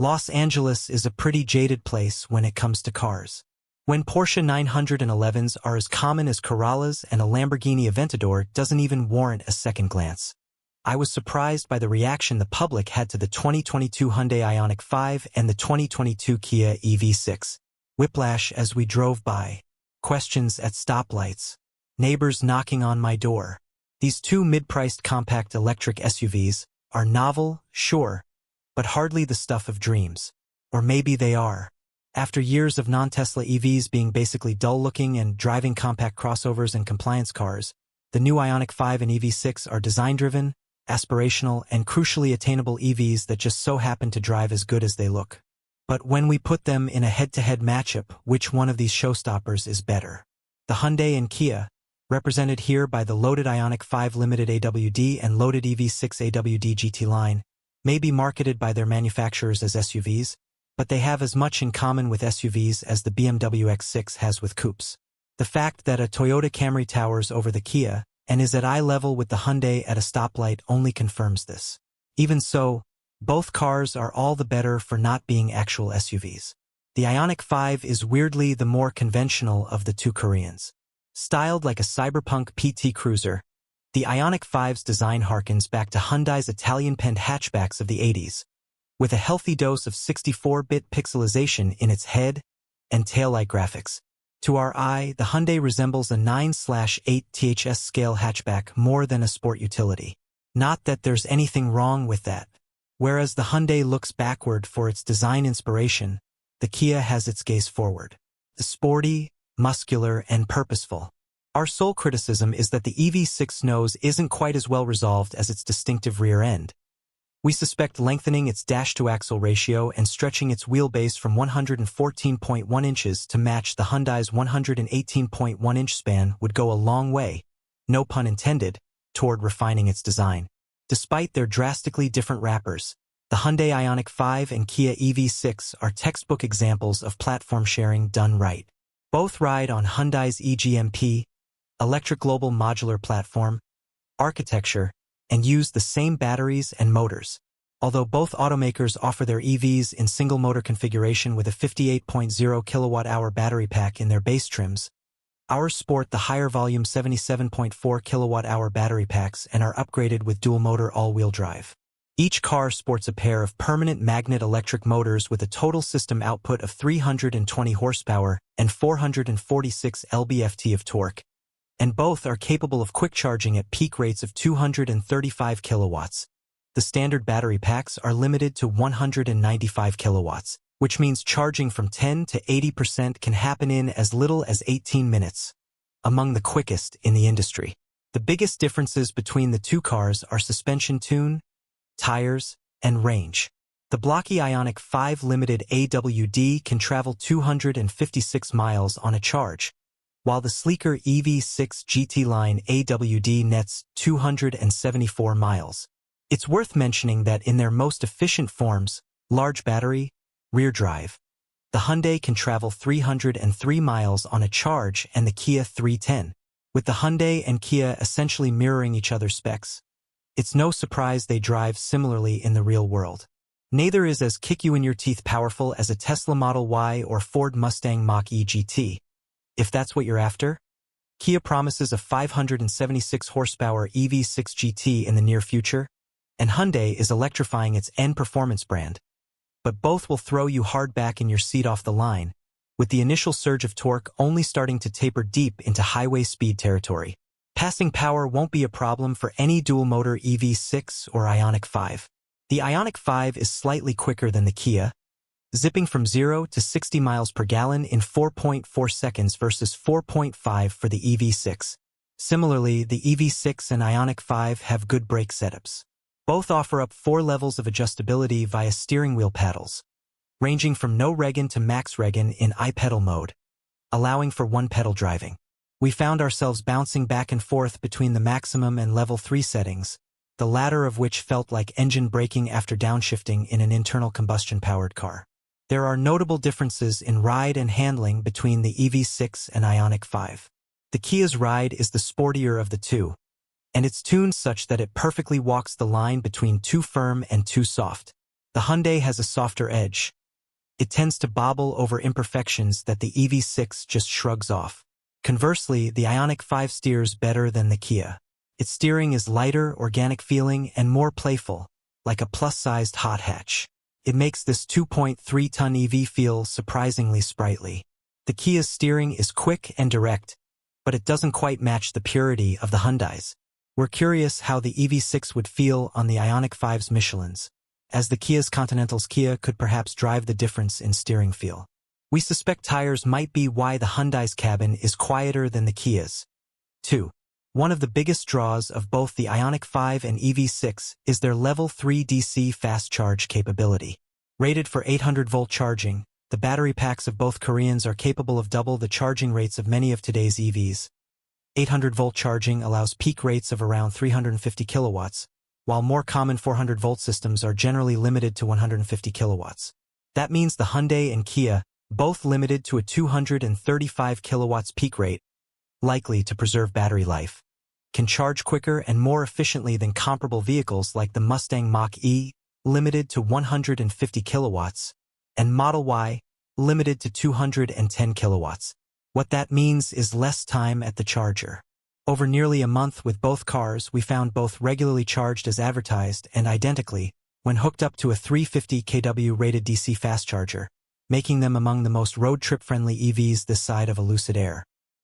Los Angeles is a pretty jaded place when it comes to cars. When Porsche 911s are as common as Corollas and a Lamborghini Aventador doesn't even warrant a second glance. I was surprised by the reaction the public had to the 2022 Hyundai Ioniq 5 and the 2022 Kia EV6. Whiplash as we drove by. Questions at stoplights. Neighbors knocking on my door. These two mid-priced compact electric SUVs are novel, sure, but hardly the stuff of dreams. Or maybe they are. After years of non-Tesla EVs being basically dull-looking and driving compact crossovers and compliance cars, the new Ioniq 5 and EV6 are design-driven, aspirational, and crucially attainable EVs that just so happen to drive as good as they look. But when we put them in a head-to-head matchup, which one of these showstoppers is better? The Hyundai and Kia, represented here by the loaded Ioniq 5 Limited AWD and loaded EV6 AWD GT line, may be marketed by their manufacturers as SUVs, but they have as much in common with SUVs as the BMW X6 has with coupes. The fact that a Toyota Camry towers over the Kia and is at eye level with the Hyundai at a stoplight only confirms this. Even so, both cars are all the better for not being actual SUVs. The Ioniq 5 is weirdly the more conventional of the two Koreans. Styled like a cyberpunk PT cruiser, the Ioniq 5's design harkens back to Hyundai's Italian-penned hatchbacks of the 80s, with a healthy dose of 64-bit pixelization in its head and taillight graphics. To our eye, the Hyundai resembles a 9/8 THS scale hatchback more than a sport utility. Not that there's anything wrong with that. Whereas the Hyundai looks backward for its design inspiration, the Kia has its gaze forward. The sporty, muscular, and purposeful. Our sole criticism is that the EV6 nose isn't quite as well resolved as its distinctive rear end. We suspect lengthening its dash-to-axle ratio and stretching its wheelbase from 114.1 inches to match the Hyundai's 118.1-inch span would go a long way, no pun intended, toward refining its design. Despite their drastically different wrappers, the Hyundai Ioniq 5 and Kia EV6 are textbook examples of platform sharing done right. Both ride on Hyundai's EGMP, Electric Global Modular Platform, architecture, and use the same batteries and motors. Although both automakers offer their EVs in single-motor configuration with a 58.0 kilowatt-hour battery pack in their base trims, ours sport the higher-volume 77.4 kilowatt-hour battery packs and are upgraded with dual-motor all-wheel drive. Each car sports a pair of permanent magnet electric motors with a total system output of 320 horsepower and 446 lb-ft of torque, and both are capable of quick charging at peak rates of 235 kilowatts. The standard battery packs are limited to 195 kilowatts, which means charging from 10 to 80% can happen in as little as 18 minutes, among the quickest in the industry. The biggest differences between the two cars are suspension tune, tires, and range. The blocky Ioniq 5 Limited AWD can travel 256 miles on a charge, while the sleeker EV6 GT line AWD nets 274 miles. It's worth mentioning that in their most efficient forms, large battery, rear drive, the Hyundai can travel 303 miles on a charge and the Kia 310. With the Hyundai and Kia essentially mirroring each other's specs, it's no surprise they drive similarly in the real world. Neither is as kick-you-in-your-teeth powerful as a Tesla Model Y or Ford Mustang Mach-E GT. If that's what you're after, Kia promises a 576 horsepower EV6 GT in the near future, and Hyundai is electrifying its N-Performance brand. But both will throw you hard back in your seat off the line, with the initial surge of torque only starting to taper deep into highway speed territory. Passing power won't be a problem for any dual-motor EV6 or Ioniq 5. The Ioniq 5 is slightly quicker than the Kia, zipping from 0 to 60 miles per gallon in 4.4 seconds versus 4.5 for the EV6. Similarly, the EV6 and Ioniq 5 have good brake setups. Both offer up 4 levels of adjustability via steering wheel paddles, ranging from no regen to max regen in iPedal mode, allowing for one-pedal driving. We found ourselves bouncing back and forth between the maximum and level 3 settings, the latter of which felt like engine braking after downshifting in an internal combustion-powered car. There are notable differences in ride and handling between the EV6 and Ioniq 5. The Kia's ride is the sportier of the two, and it's tuned such that it perfectly walks the line between too firm and too soft. The Hyundai has a softer edge. It tends to bobble over imperfections that the EV6 just shrugs off. Conversely, the Ioniq 5 steers better than the Kia. Its steering is lighter, organic feeling, and more playful, like a plus-sized hot hatch. It makes this 2.3-ton EV feel surprisingly sprightly. The Kia's steering is quick and direct, but it doesn't quite match the purity of the Hyundai's. We're curious how the EV6 would feel on the Ioniq 5's Michelins, as the Kia's Continental's Kia could perhaps drive the difference in steering feel. We suspect tires might be why the Hyundai's cabin is quieter than the Kia's. 2. One of the biggest draws of both the Ioniq 5 and EV6 is their Level 3 DC fast charge capability. Rated for 800-volt charging, the battery packs of both Koreans are capable of double the charging rates of many of today's EVs. 800-volt charging allows peak rates of around 350 kilowatts, while more common 400-volt systems are generally limited to 150 kilowatts. That means the Hyundai and Kia, both limited to a 235 kilowatts peak rate, likely to preserve battery life, can charge quicker and more efficiently than comparable vehicles like the Mustang Mach-E, limited to 150 kilowatts, and Model Y, limited to 210 kilowatts. What that means is less time at the charger. Over nearly a month with both cars, we found both regularly charged as advertised and identically when hooked up to a 350 kW rated DC fast charger, making them among the most road trip-friendly EVs this side of a Lucid Air.